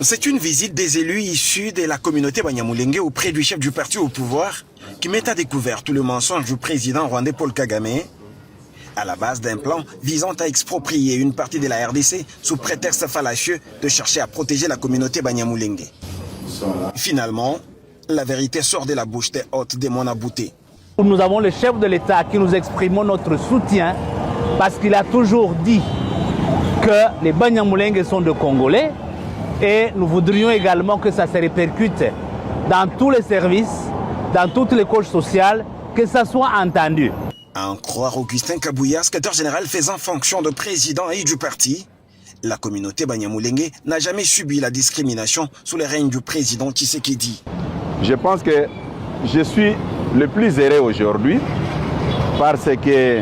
C'est une visite des élus issus de la communauté Banyamulenge auprès du chef du parti au pouvoir qui met à découvert tout le mensonge du président rwandais Paul Kagame à la base d'un plan visant à exproprier une partie de la RDC sous prétexte fallacieux de chercher à protéger la communauté Banyamulenge. Finalement, la vérité sort de la bouche des hôtes des Monabouté. Nous avons le chef de l'État qui nous exprimons notre soutien parce qu'il a toujours dit que les Banyamulenge sont de Congolais et nous voudrions également que ça se répercute dans tous les services, dans toutes les couches sociales, que ça soit entendu. À en croire Augustin Kabouya, secrétaire général faisant fonction de président et du parti, la communauté Banyamulenge n'a jamais subi la discrimination sous le règne du président Tshisekedi. Je pense que je suis le plus heureux aujourd'hui parce que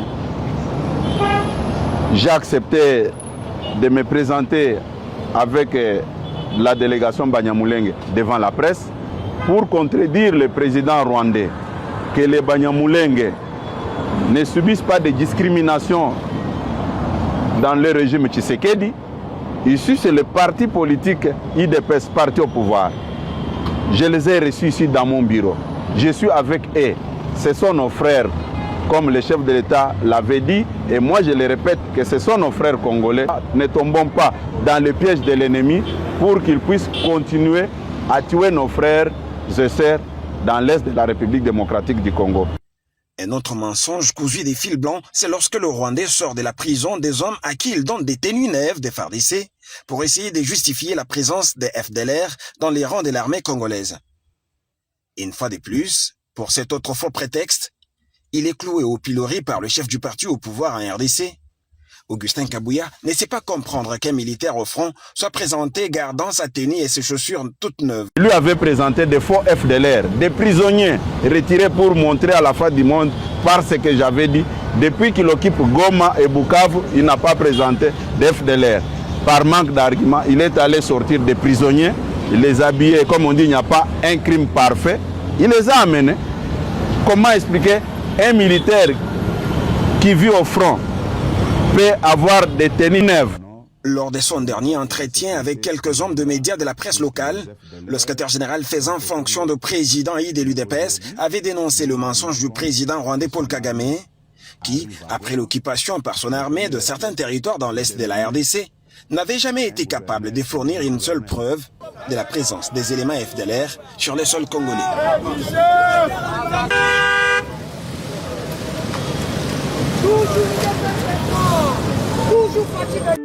j'ai accepté de me présenter avec la délégation Banyamulenge devant la presse pour contredire le président rwandais que les Banyamulenge ne subissent pas de discrimination dans le régime Tshisekedi. Ici, c'est le parti politique IDPS, parti au pouvoir. Je les ai reçus ici dans mon bureau. Je suis avec eux. Ce sont nos frères, comme le chef de l'État l'avait dit. Et moi, je le répète, que ce sont nos frères congolais. Ne tombons pas dans le piège de l'ennemi pour qu'ils puissent continuer à tuer nos frères et sœurs dans l'est de la République démocratique du Congo. Un autre mensonge cousu des fils blancs, c'est lorsque le Rwandais sort de la prison des hommes à qui il donne des tenues neuves des FARDC pour essayer de justifier la présence des FDLR dans les rangs de l'armée congolaise. Une fois de plus, pour cet autre faux prétexte, il est cloué au pilori par le chef du parti au pouvoir en RDC. Augustin Kabouya ne sait pas comprendre qu'un militaire au front soit présenté gardant sa tenue et ses chaussures toutes neuves. Il lui avait présenté des faux FDLR, des prisonniers retirés pour montrer à la face du monde par ce que j'avais dit. Depuis qu'il occupe Goma et Bukavu, il n'a pas présenté d'FDLR. Par manque d'arguments, il est allé sortir des prisonniers, il les a habillés, comme on dit, il n'y a pas un crime parfait. Il les a amenés. Comment expliquer un militaire qui vit au front peut avoir des tenues neuves? Lors de son dernier entretien avec quelques hommes de médias de la presse locale, le secrétaire général faisant fonction de président et de l'UDPS avait dénoncé le mensonge du président rwandais Paul Kagame, qui, après l'occupation par son armée de certains territoires dans l'est de la RDC, n'avait jamais été capable de fournir une seule preuve de la présence des éléments FDLR sur le sol congolais. Toujours fatigué.